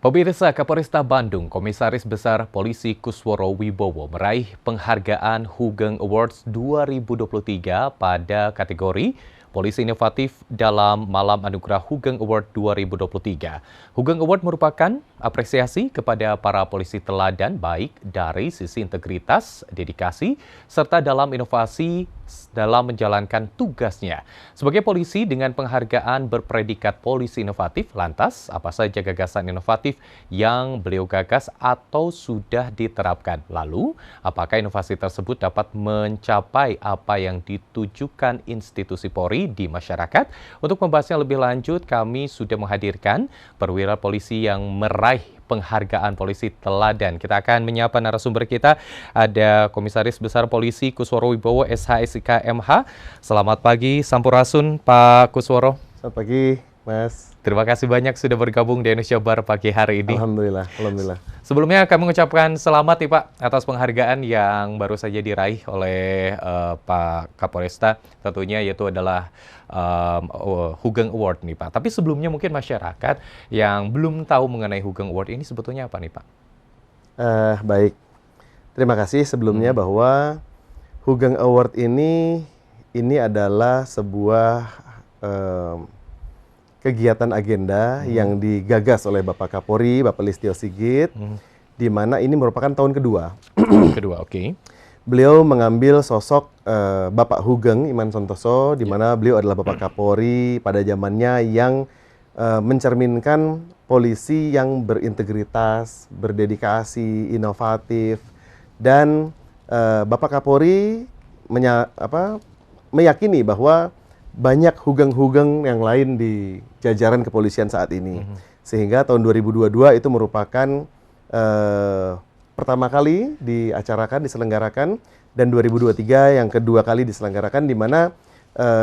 Pemirsa, Kapolresta Bandung, Komisaris Besar Polisi Kusworo Wibowo meraih penghargaan Hugeng Awards 2023 pada kategori Polisi Inovatif dalam Malam Anugerah Hugeng Award 2023. Hugeng Award merupakan apresiasi kepada para polisi teladan baik dari sisi integritas, dedikasi, serta dalam inovasi dalam menjalankan tugasnya. Sebagai polisi dengan penghargaan berpredikat polisi inovatif, lantas apa saja gagasan inovatif yang beliau gagas atau sudah diterapkan? Lalu, apakah inovasi tersebut dapat mencapai apa yang ditujukan institusi Polri di masyarakat? Untuk membahasnya lebih lanjut, kami sudah menghadirkan perwira polisi yang meraih penghargaan polisi teladan. Kita akan menyapa narasumber kita, ada Komisaris Besar Polisi Kusworo Wibowo, SHSIK MH. Selamat pagi, Sampurasun Pak Kusworo. Selamat pagi, Mas. Terima kasih banyak sudah bergabung di Indonesia Bar pagi hari ini. Alhamdulillah. Sebelumnya kami mengucapkan selamat nih Pak atas penghargaan yang baru saja diraih oleh Pak Kapolresta, tentunya yaitu adalah Hugeng Award nih Pak. Tapi sebelumnya mungkin masyarakat yang belum tahu mengenai Hugeng Award ini sebetulnya apa nih Pak? Baik, terima kasih sebelumnya bahwa Hugeng Award ini adalah sebuah kegiatan agenda yang digagas oleh Bapak Kapolri, Bapak Listio Sigit, di mana ini merupakan tahun kedua. Oke. Beliau mengambil sosok Bapak Hugeng Iman Santoso, di mana beliau adalah Bapak Kapolri pada zamannya yang mencerminkan polisi yang berintegritas, berdedikasi, inovatif, dan Bapak Kapolri meyakini bahwa banyak hugeng-hugeng yang lain di jajaran kepolisian saat ini. Sehingga tahun 2022 itu merupakan pertama kali diselenggarakan, dan 2023 yang kedua kali diselenggarakan, di mana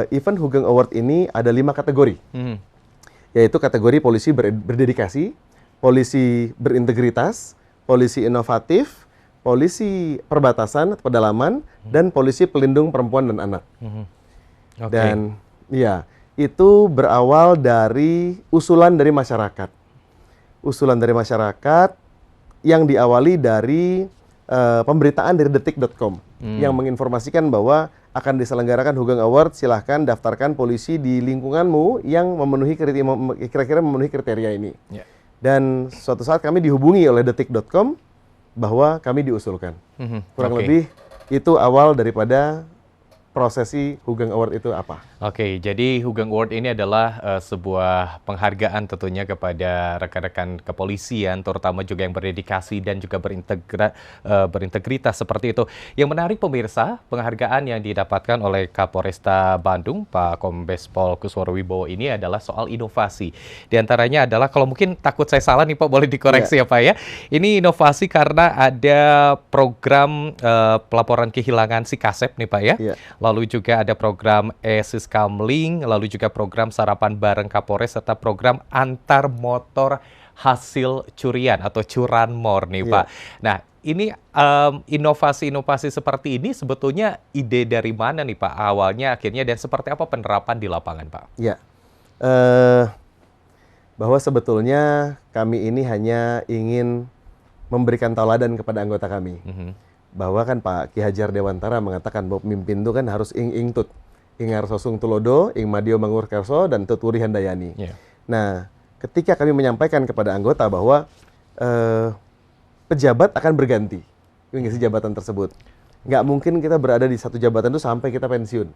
event Hugeng Award ini ada 5 kategori. Yaitu kategori polisi berdedikasi, polisi berintegritas, polisi inovatif, polisi perbatasan atau pedalaman, dan polisi pelindung perempuan dan anak. Dan ya, itu berawal dari usulan dari masyarakat. Usulan dari masyarakat yang diawali dari pemberitaan dari detik.com yang menginformasikan bahwa akan diselenggarakan Hugeng Award, silahkan daftarkan polisi di lingkunganmu yang kira-kira memenuhi kriteria ini. Dan suatu saat kami dihubungi oleh detik.com bahwa kami diusulkan. Kurang lebih itu awal daripada prosesi Hugeng Award itu apa? Oke, jadi Hugeng Award ini adalah sebuah penghargaan tentunya kepada rekan-rekan kepolisian, terutama juga yang berdedikasi dan juga berintegritas seperti itu. Yang menarik pemirsa, penghargaan yang didapatkan oleh Kapolresta Bandung, Pak Kombes Pol Kusworo Wibowo ini adalah soal inovasi. Di antaranya adalah, kalau mungkin takut saya salah nih Pak, boleh dikoreksi ya Pak ya. Ini inovasi karena ada program pelaporan kehilangan si Kasep nih Pak ya. Lalu juga ada program Siskamling, lalu juga program sarapan bareng Kapolres, serta program antar motor hasil curian atau curanmor nih Pak. Nah, ini inovasi-inovasi seperti ini sebetulnya ide dari mana nih Pak awalnya, akhirnya, dan seperti apa penerapan di lapangan Pak? Bahwa sebetulnya kami ini hanya ingin memberikan tauladan kepada anggota kami. Bahwa kan Pak Ki Hajar Dewantara mengatakan bahwa pemimpin itu kan harus ing-ing-tut. Ingar sosung tulodo, ing madio mangur kerso, dan tuturi handayani. Nah, ketika kami menyampaikan kepada anggota bahwa pejabat akan berganti mengisi jabatan tersebut. Nggak mungkin kita berada di satu jabatan itu sampai kita pensiun.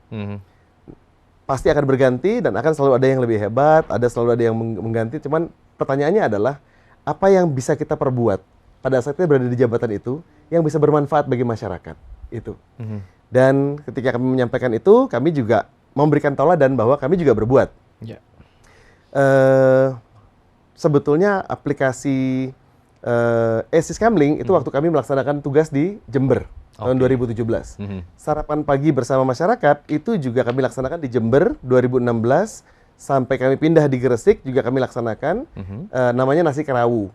Pasti akan berganti dan akan selalu ada yang lebih hebat, selalu ada yang mengganti. Cuman pertanyaannya adalah, apa yang bisa kita perbuat pada saat kita berada di jabatan itu yang bisa bermanfaat bagi masyarakat itu. Dan ketika kami menyampaikan itu, kami juga memberikan tauladan bahwa kami juga berbuat. Sebetulnya aplikasi Siskamling itu waktu kami melaksanakan tugas di Jember tahun 2017. Sarapan pagi bersama masyarakat itu juga kami laksanakan di Jember 2016, sampai kami pindah di Gresik juga kami laksanakan, namanya nasi kerawu.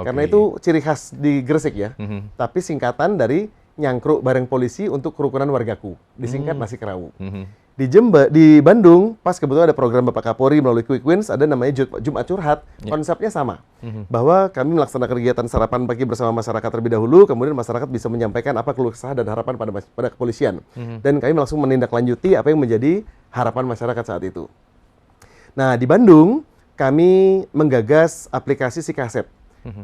Karena itu ciri khas di Gresik ya, tapi singkatan dari nyangkruk bareng polisi untuk kerukunan wargaku, disingkat Nasi Kerawu. Mhm. Di Bandung, pas kebetulan ada program Bapak Kapolri melalui Quick Wins, ada namanya Jumat Curhat, konsepnya sama. Bahwa kami melaksanakan kegiatan sarapan pagi bersama masyarakat terlebih dahulu, kemudian masyarakat bisa menyampaikan apa keluh kesah dan harapan pada kepolisian. Dan kami langsung menindaklanjuti apa yang menjadi harapan masyarakat saat itu. Nah, di Bandung, kami menggagas aplikasi Sikasep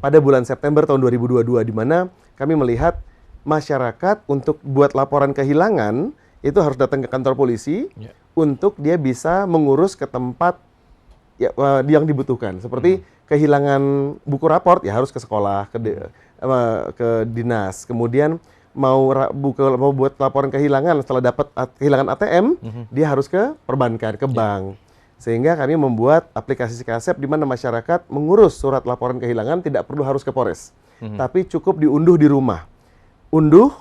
pada bulan September tahun 2022, di mana kami melihat masyarakat untuk buat laporan kehilangan, itu harus datang ke kantor polisi untuk dia bisa mengurus ke tempat yang dibutuhkan. Seperti kehilangan buku raport, ya harus ke sekolah, ke dinas. Kemudian mau buat laporan kehilangan setelah dapat kehilangan ATM, dia harus ke perbankan, ke bank. Sehingga kami membuat aplikasi Sikasep di mana masyarakat mengurus surat laporan kehilangan tidak perlu harus ke Polres, tapi cukup diunduh di rumah. Unduh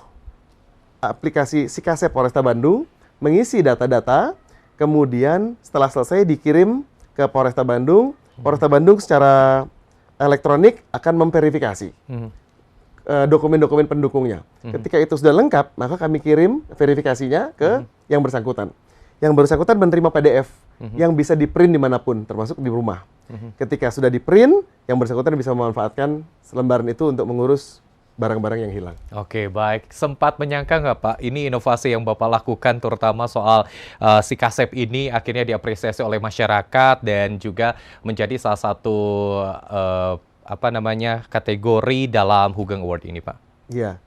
aplikasi Sikasep Polresta Bandung, mengisi data-data, kemudian setelah selesai dikirim ke Polresta Bandung. Polresta Bandung secara elektronik akan memverifikasi dokumen-dokumen pendukungnya. Ketika itu sudah lengkap, maka kami kirim verifikasinya ke yang bersangkutan. Yang bersangkutan menerima PDF yang bisa di-print dimanapun, termasuk di rumah. Ketika sudah di-print, yang bersangkutan bisa memanfaatkan lembaran itu untuk mengurus barang-barang yang hilang. Oke, baik. Sempat menyangka nggak Pak, ini inovasi yang Bapak lakukan terutama soal Sikasep ini akhirnya diapresiasi oleh masyarakat dan juga menjadi salah satu kategori dalam Hugeng Award ini, Pak? Iya,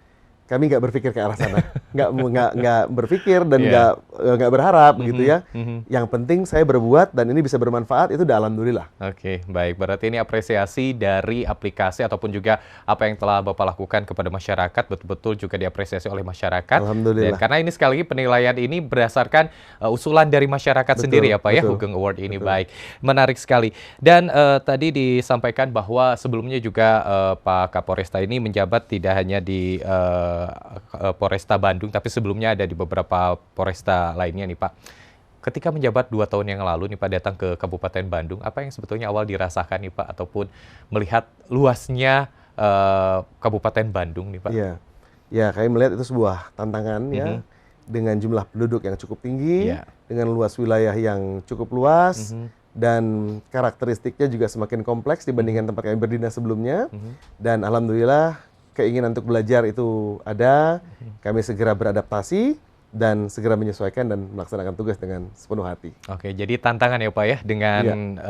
kami nggak berpikir ke arah sana, nggak berpikir dan nggak berharap gitu ya. Yang penting saya berbuat dan ini bisa bermanfaat, itu udah alhamdulillah. Oke, baik. Berarti ini apresiasi dari aplikasi ataupun juga apa yang telah Bapak lakukan kepada masyarakat betul-betul juga diapresiasi oleh masyarakat. Alhamdulillah. Dan karena ini sekali lagi penilaian ini berdasarkan usulan dari masyarakat sendiri ya Pak ya, Hugeng Award ini. Baik, menarik sekali. Dan tadi disampaikan bahwa sebelumnya juga Pak Kapolresta ini menjabat tidak hanya di Polresta Bandung, tapi sebelumnya ada di beberapa Polresta lainnya nih Pak. Ketika menjabat 2 tahun yang lalu nih Pak datang ke Kabupaten Bandung, apa yang sebetulnya awal dirasakan nih Pak ataupun melihat luasnya Kabupaten Bandung nih Pak? Iya, ya kami melihat itu sebuah tantangan ya, dengan jumlah penduduk yang cukup tinggi, dengan luas wilayah yang cukup luas, dan karakteristiknya juga semakin kompleks dibandingkan tempat kami berdinas sebelumnya. Dan alhamdulillah keinginan untuk belajar itu ada, kami segera beradaptasi dan segera menyesuaikan dan melaksanakan tugas dengan sepenuh hati. Oke, jadi tantangan ya Pak ya, dengan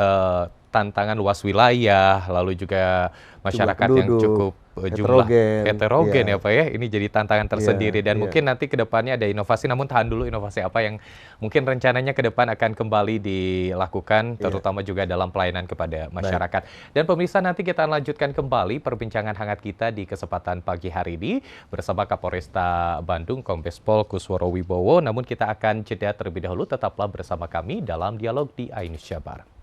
tantangan luas wilayah, lalu juga masyarakat yang cukup jumlah heterogen ya Pak ya, ini jadi tantangan tersendiri dan mungkin nanti ke depannya ada inovasi, namun tahan dulu inovasi apa yang mungkin rencananya ke depan akan kembali dilakukan, terutama juga dalam pelayanan kepada masyarakat. Dan pemirsa, nanti kita lanjutkan kembali perbincangan hangat kita di kesempatan pagi hari ini bersama Kapolresta Bandung, Kombes Pol Kusworo Wibowo, namun kita akan jeda terlebih dahulu, tetaplah bersama kami dalam Dialog di iNews Jabar.